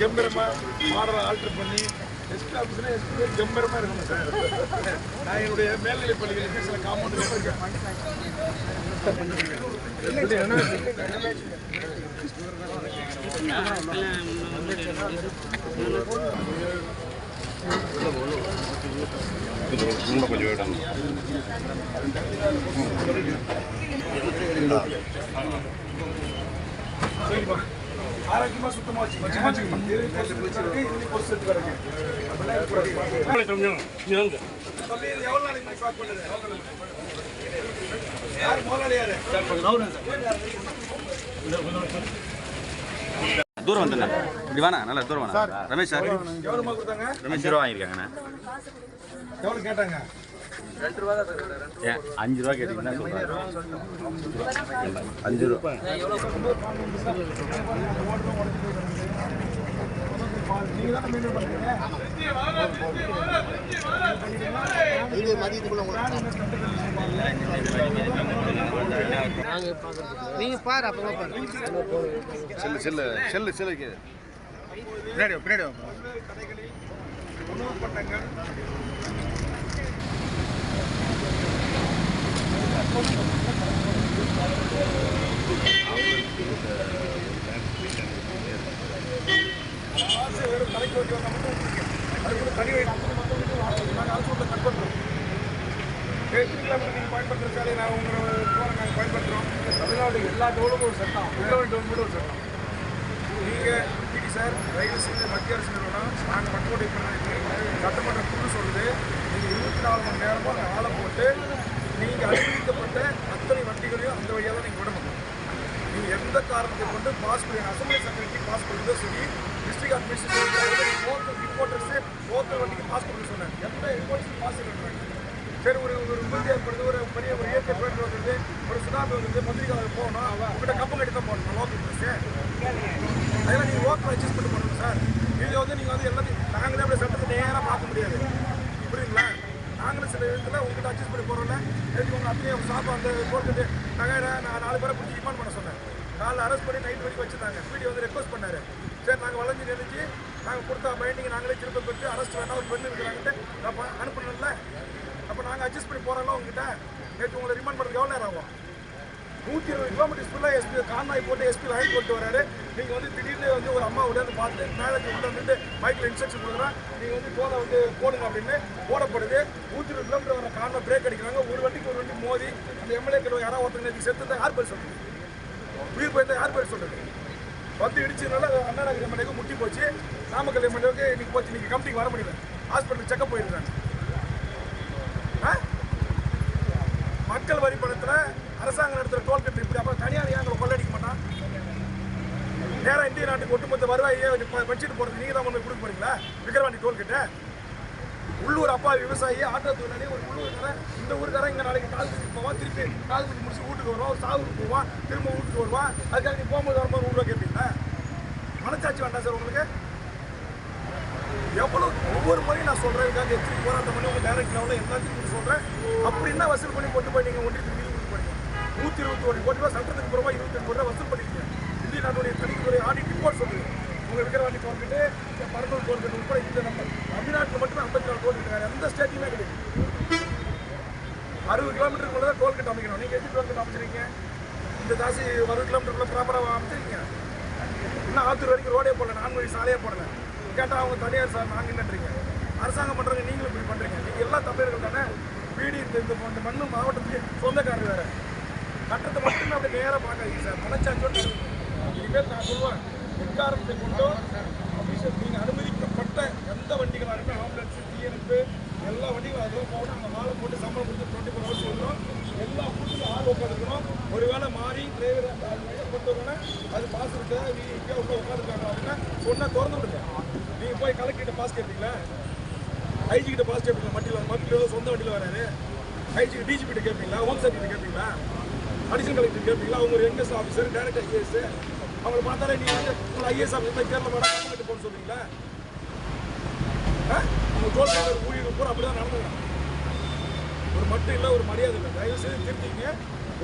கம்பீரமா model alter பண்ணி SP ஆஃபீஸ்னா SP கம்பீரமா இருக்கணும் சார். நான் என்னுடைய மேல்நிலை பள்ளிகளுக்கு சில காம்பவுண்ட் கொஞ்சம் வேணும். சரிப்பா, ஆரோக்கியமா சுத்தமா வச்சுக்கணும். எவ்வளவு நாளைக்கு ஸ்டார்ட் பண்ணுறது? யார் முதலாளி? யாரு தூரம் வந்துண்ணா, இப்படி வேணா, நல்லா தூரம் வேணா. ரமேஷ் சார் எவ்வளோமா கொடுத்தாங்க? ரமேஷ் ரூபா வாங்கியிருக்காங்கண்ணா. எவ்வளோ கேட்டாங்க? 2 ரூபா தான். ஏன் 5 ரூபா கேட்டீங்கன்னா சொல்கிறாரு. 5 ரூபா. நீங்கள் தானே மெயின்டைன் பண்ணுறீங்க. இது மதியத்துக்குள்ள நீங்கள் பாரு அப்போ பாரு. செல்லு பின்னாடி கடைகளில் உணவு பண்டங்கள் கடைக்கு ஓட்டி வந்தால் மட்டும் அது கூட தனி நாங்கள் அரசு கட் பண்ணுறோம். 8 கிலோமீட்டர் நீங்கள் பயன்படுத்துகிற சாலை நான் உங்களை நாங்கள் பயன்படுத்துகிறோம். தமிழ்நாடு எல்லா டோலும் ஒரு சட்டம், டோல் ஒரு சட்டம். நீங்கள் பிடி சார் ரயில் செய்து மத்திய அரசு நிறுவனம் நாங்கள் மக்களுடைய சட்டமன்ற குழு சொல்லுது, நீங்கள் 24 மணி நேரமும் அந்த ஆளை போட்டு நீங்கள் அனுமதிக்கப்பட்ட அத்தனை வண்டிகளையும் அந்த வழியாக தான் நீங்கள் விட முடியும். நீங்கள் எந்த காரணத்தை கொண்டு பாஸ் பண்ணி அசம்பிளி செக்ரட்டரி பாஸ் பண்ணுறதோ சரி, district administration local reporters local வண்டிக்கு பாஸ் பண்ண சொன்னாங்க. எந்த ரிப்போர்ட்ஸும் பாஸ் பண்ணுறாங்க. சரி, ஒரு விபத்து ஏற்படுது, ஒரு பெரிய ஒரு இயற்கை பேரிடர் வந்துருது, ஒரு சுனாமி வந்துருது, மந்திரிக்காக போகணும், உங்கள்கிட்ட கப்பம் கட்டி தான் போகணும் லோக்கல் பஸ்ஸு. அதெல்லாம் நீங்கள் லோக்கல் அட்ஜஸ்ட் பண்ணி பண்ணணும் சார். இதில் வந்து நீங்கள் வந்து எல்லாத்தையும் நாங்களே அப்படியே சட்டத்தை நேராக பார்க்க முடியாது, புரியுங்களா? நாங்களும் சில இடத்துல உங்கள்கிட்ட அட்ஜஸ்ட் பண்ணி போகிறோம்ல, எதுக்கு உங்கள் அப்படியே சாப்பா அந்த போட்டு நகையை நான் 4 பேரை பிடிச்சி ரிமாண்ட் பண்ண சொன்னேன். காலைல அரெஸ்ட் பண்ணி நைட் வரைக்கும் வச்சுருந்தாங்க. பிடி வந்து ரெக்வஸ்ட் பண்ணார். சரி, நாங்கள் வளைஞ்சு நெளிஞ்சு நாங்கள் கொடுத்த பைண்டிங் நாங்களே திரும்ப பெற்று அரெஸ்ட் வேணா ஒரு பெண்ணு இருக்கிறாங்கன்ட்டு நான் அனுப்பணும்ல. அப்போ நாங்கள் அட்ஜஸ்ட் பண்ணி போகிறோம்ல உங்ககிட்ட. நேற்று உங்களை ரிமாண்ட் பண்ணுறதுக்கு எவ்வளோ நேரம் ஆகும்? 120 கிலோமீட்டர் ஃபுல்லாக எஸ்பி கான்வாய் போட்டு எஸ்பி லைன் போட்டு வராரு. நீங்கள் வந்து திடீர்னு வந்து ஒரு அம்மா உடனே பார்த்து மேலே உள்ள வந்துட்டு மைக்கில் இன்ஸ்ட்ரக்ஷன் கொடுக்குறோம், நீங்கள் வந்து போதை வந்து போடுங்க அப்படின்னு போடப்படுது. 120 கிலோமீட்டர் வர கான்வாய் பிரேக் அடிக்கிறாங்க. ஒரு வண்டிக்கு ஒரு வண்டி மோதி அந்த எம்எல்ஏக்கள் யாராவது ஒருத்தங்க செத்து யார் பேர் சொல்கிறது? உயிர் போயிருந்தா யார் பேர் சொல்கிறது? வந்து இடிச்சதுனால அண்ணா நகர் எம்எல்ஏக்கு முட்டி போச்சு. நாமக்கல் எம்எல்ஏவுக்கு இன்னைக்கு போச்சு. நீங்கள் கம்பெனிக்கு வர முடியல, ஹாஸ்பிட்டலுக்கு செக்கப் போயிருக்காங்க. மக்கள் வரி பணத்தில் அரசாங்கம் நடத்துகிற டோல்கேட் இப்படி அப்புறம் தனியார் ஏன் கொள்ளடிக்க மாட்டான்? நேராக இந்திய நாட்டுக்கு ஒட்டுமொத்த வருவாயே வச்சுட்டு போகிறது நீங்கள் தான் கொண்டு கொடுக்க போறீங்களா? விக்கிரவாண்டி டோல்கேட்டு உள்ளூர் அப்பா விவசாயி ஆட்டோ தொழிலாளி ஒரு உள்ளூர்காரன் இந்த ஊருக்காரன் இங்கே நாளைக்கு காலேஜுக்கு போவான், திருப்பி காலேஜுக்கு முடிச்சு வீட்டுக்கு வருவான், ஒரு சாவுக்கு போவான், திரும்ப வீட்டுக்கு வருவான். அதுக்காக நீ போகும்போது வரும்போது 100 ரூபா கேட்பீங்களா? மனச்சாட்சி வேண்டாம் சார் உங்களுக்கு? எவ்வளோ ஒவ்வொரு முறையும் நான் சொல்கிறேன், இதுக்காக எத்தனை போராட்டம் பண்ணி உங்கள் டைரக்ட் லெவலில் எல்லாத்தையும் சொல்கிறேன். அப்படின்னா வசூல் பண்ணி போட்டு போய் நீங்கள் ஒன்றியத்துக்கு வீடு போறீங்க. 121 கோடி ரூபா சட்டத்துக்கு புறமா 22 கோடி ரூபா வசூல் பண்ணிருக்கீங்க. இந்திய நாட்டுடைய தனித்துறை ஆடிட் ரிப்போர்ட் சொல்லுது. உங்கள் விக்கிரவாண்டி டோல்கேட்டு, பரந்தூர் டோல்கேட் உட்பட இந்த நம்ம தமிழ்நாட்டில் மட்டுமே 54 டோல்கேட் வேறு எந்த ஸ்டேட்லையுமே கிடையாது. 60 கிலோமீட்டருக்குள்ள தான் டோல்கேட் அமைக்கணும். நீங்கள் எப்படி டோல்கேட் அமைச்சிருக்கீங்க? இந்த தாசி 60 கிலோமீட்டருக்குள்ள ப்ராப்பராக அமைச்சிருக்கீங்க. இன்னும் ஆத்தூர் வரைக்கும் ரோடே போடல, 4 வழி சாலையே போடல. கேட்டால் அவங்க தனியார் சார் நாங்கள் என்னன்றீங்க, அரசாங்கம் பண்ணுறாங்க, நீங்களும் இப்படி பண்ணுறீங்க. நீங்கள் எல்லா தமிழர்கள் தானே. வீடு இந்த மண்ணு மாவட்டத்துக்கு சொந்தக்காரர் வேறு. சட்டத்தை மட்டுமே அப்படி நேராக பார்க்காதீங்க சார். மனச்சாட்சி இனிமேல் நான் சொல்லுவேன், எக்காரணத்தை கொண்டோ அபிஷேக் நீங்கள் அனுமதிக்கப்பட்ட எந்த வண்டிகளாக இருக்கும், ஆம்புலன்ஸு, டிஎன்எஃப் எல்லா வண்டிகளும் அதெல்லாம் போகணும். அந்த ஆளை போட்டு சம்பளம் கொடுத்து 24 ஹவர்ஸ் சொல்லணும். எல்லா கூட்டத்திலும் ஆள் உட்காந்துக்கணும். ஒரு வேளை மாறி டிரைவர் கொண்டு வரணும், அது பாஸ் இருக்கு, நீங்கள் இங்கே உட்காந்துருக்காங்க அப்படின்னா சொன்னால் திறந்து விடுங்க. நீங்கள் போய் கலெக்டர்கிட்ட பாஸ் கேட்பீங்களா? ஐஜி கிட்ட பாஸ் கேட்பீங்களா? மட்டும் சொந்த வண்டியில் வராது. ஐஜி டிஜிபிட்ட கேட்பீங்களா? ஹோம் செக்ரட்டரி கேட்பீங்களா? அடிஷனல் கலெக்டர் கேட்பீங்களா? அவங்க ஒரு என்எஸ் ஆஃபீஸர், டைரக்ட் ஐஏஎஸ், அவங்களை பார்த்தாலே நீங்கள் வந்து ஒரு ஐஏஎஸ் ஆஃபீஸர் கேரள மேடம் கம்மிட்டு போன்னு சொல்லுவீங்களா? அவங்க டோல்கேட் ஊழியர் பூரா அப்படி தான் நடந்துக்கிறாங்க. ஒரு மட்டும் இல்லை, ஒரு மரியாதை இல்லை. தயவு செய்து திருத்திங்க.